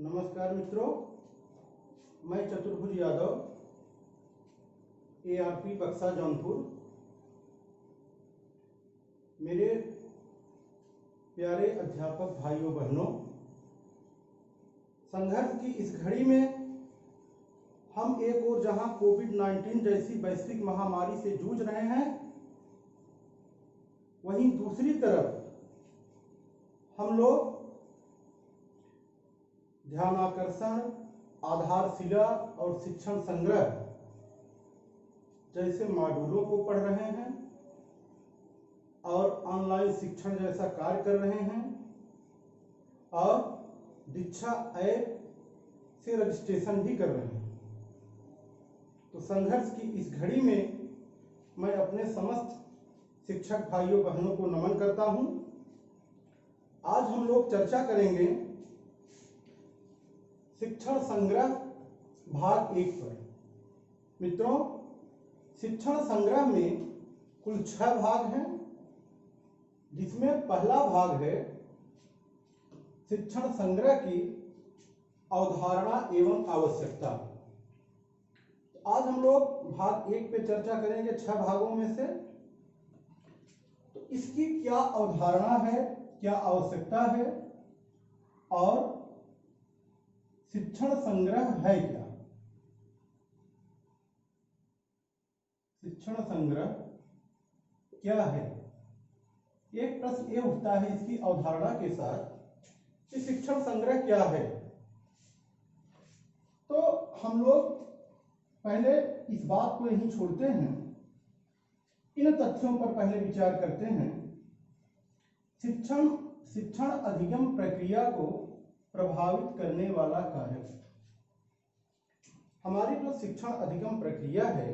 नमस्कार मित्रों, मैं चतुर्भुज यादव, ARP बक्सा जौनपुर। मेरे प्यारे अध्यापक भाइयों बहनों, संघर्ष की इस घड़ी में हम एक ओर जहां कोविड-19 जैसी वैश्विक महामारी से जूझ रहे हैं, वहीं दूसरी तरफ हम लोग ध्यानाकर्षण, आधारशिला और शिक्षण संग्रह जैसे मॉड्यूलों को पढ़ रहे हैं और ऑनलाइन शिक्षण जैसा कार्य कर रहे हैं और दीक्षा ऐप से रजिस्ट्रेशन भी कर रहे हैं। तो संघर्ष की इस घड़ी में मैं अपने समस्त शिक्षक भाइयों बहनों को नमन करता हूं। आज हम लोग चर्चा करेंगे शिक्षण संग्रह भाग 1 पर। मित्रों, शिक्षण संग्रह में कुल 6 भाग हैं, जिसमें पहला भाग है शिक्षण संग्रह की अवधारणा एवं आवश्यकता। आज हम लोग भाग 1 पे चर्चा करेंगे 6 भागों में से। तो इसकी क्या अवधारणा है, क्या आवश्यकता है और शिक्षण संग्रह है क्या? शिक्षण संग्रह क्या है? एक प्रश्न ये उठता है इसकी अवधारणा के साथ कि शिक्षण संग्रह क्या है। तो हम लोग पहले इस बात को यहीं छोड़ते हैं, इन तथ्यों पर पहले विचार करते हैं। शिक्षण अधिगम प्रक्रिया को प्रभावित करने वाला कारक। हमारी जो शिक्षण अधिगम प्रक्रिया है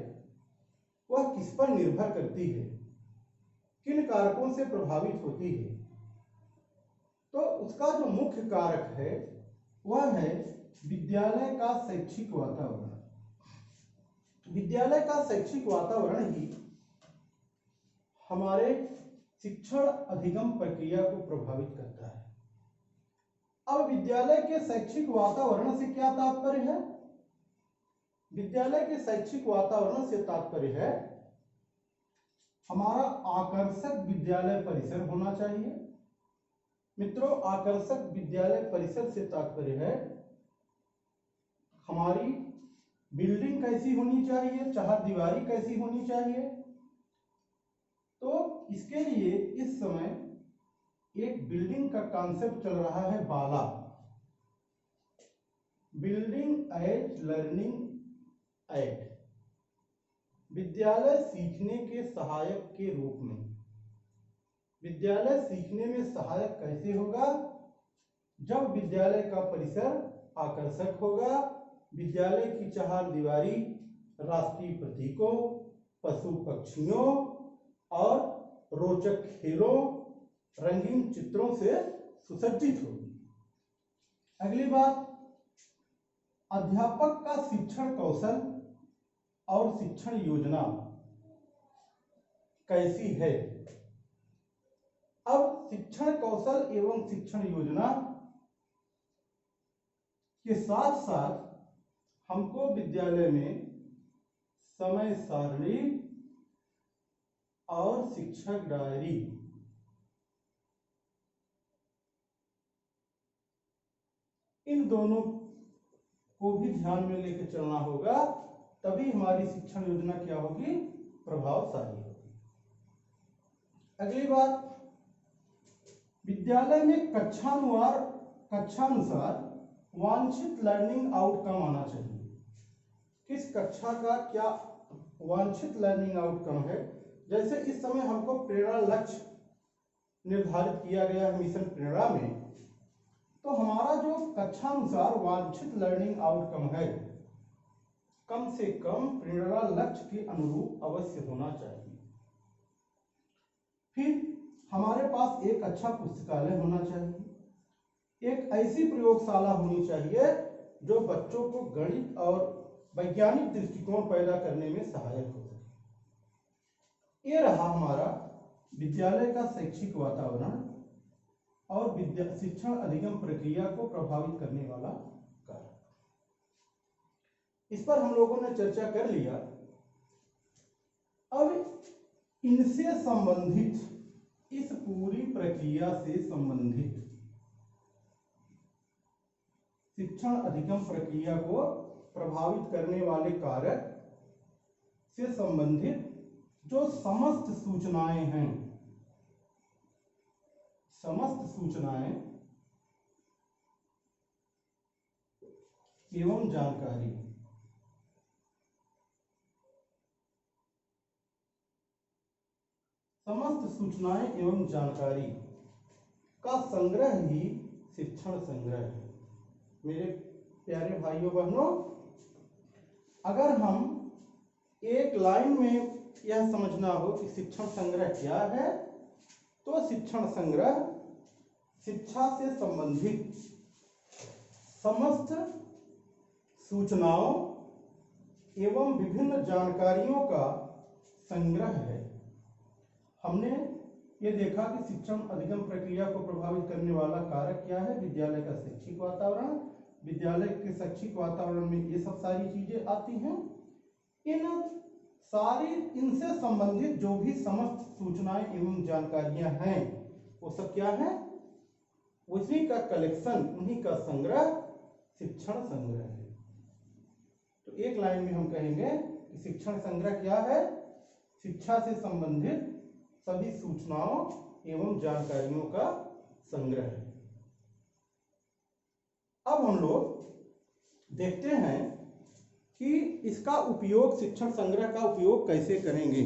वह किस पर निर्भर करती है, किन कारकों से प्रभावित होती है? तो उसका जो मुख्य कारक है वह है विद्यालय का शैक्षिक वातावरण। विद्यालय का शैक्षिक वातावरण ही हमारे शिक्षण अधिगम प्रक्रिया को प्रभावित करता है। अब विद्यालय के शैक्षिक वातावरण से क्या तात्पर्य है? विद्यालय के शैक्षिक वातावरण से तात्पर्य है हमारा आकर्षक विद्यालय परिसर होना चाहिए। मित्रों, आकर्षक विद्यालय परिसर से तात्पर्य है हमारी बिल्डिंग कैसी होनी चाहिए, चारदीवारी कैसी होनी चाहिए। तो इसके लिए इस समय एक बिल्डिंग का कॉन्सेप्ट चल रहा है, बाला, बिल्डिंग एज लर्निंग एड, विद्यालय सीखने के सहायक के रूप में। विद्यालय सीखने में सहायक कैसे होगा? जब विद्यालय का परिसर आकर्षक होगा, विद्यालय की चारदीवारी राष्ट्रीय प्रतीकों, पशु पक्षियों और रोचक खेलों, रंगीन चित्रों से सुसज्जित होगी। अगली बात, अध्यापक का शिक्षण कौशल और शिक्षण योजना कैसी है? अब शिक्षण कौशल एवं शिक्षण योजना के साथ साथ हमको विद्यालय में समय सारणी और शिक्षक डायरी, इन दोनों को भी ध्यान में लेकर चलना होगा, तभी हमारी शिक्षण योजना क्या होगी? प्रभावशाली होगी। अगली बात, विद्यालय में कक्षानुसार वांछित लर्निंग आउटकम आना चाहिए। किस कक्षा का क्या वांछित लर्निंग आउटकम है? जैसे इस समय हमको प्रेरणा लक्ष्य निर्धारित किया गया है मिशन प्रेरणा में, तो हमारा जो कक्षानुसार वांछित लर्निंग आउटकम है कम से कम प्रेरणा लक्ष्य के अनुरूप अवश्य होना चाहिए। फिर हमारे पास एक अच्छा पुस्तकालय होना चाहिए, एक ऐसी प्रयोगशाला होनी चाहिए जो बच्चों को गणित और वैज्ञानिक दृष्टिकोण पैदा करने में सहायक हो सके। ये रहा हमारा विद्यालय का शैक्षिक वातावरण और शिक्षण अधिगम प्रक्रिया को प्रभावित करने वाला इस पर हम लोगों ने चर्चा कर लिया। अब इनसे संबंधित, इस पूरी प्रक्रिया से संबंधित, शिक्षण अधिगम प्रक्रिया को प्रभावित करने वाले कारक से संबंधित जो समस्त सूचनाएं हैं, समस्त सूचनाएं एवं जानकारी, समस्त सूचनाएं एवं जानकारी का संग्रह ही शिक्षण संग्रह है। मेरे प्यारे भाइयों बहनों, अगर हम एक लाइन में यह समझना हो कि शिक्षण संग्रह क्या है, तो शिक्षण संग्रह शिक्षा से संबंधित समस्त सूचनाओं एवं विभिन्न जानकारियों का संग्रह है। हमने ये देखा कि शिक्षण अधिगम प्रक्रिया को प्रभावित करने वाला कारक क्या है? विद्यालय का शैक्षिक वातावरण। विद्यालय के शैक्षिक वातावरण में ये सब सारी चीजें आती हैं। इनसे संबंधित जो भी समस्त सूचनाएं एवं जानकारियां हैं, वो सब क्या है? उसी का कलेक्शन, उन्हीं का संग्रह शिक्षण संग्रह है। तो एक लाइन में हम कहेंगे कि शिक्षण संग्रह क्या है? शिक्षा से संबंधित सभी सूचनाओं एवं जानकारियों का संग्रह है। अब हम लोग देखते हैं कि इसका उपयोग, शिक्षण संग्रह का उपयोग कैसे करेंगे।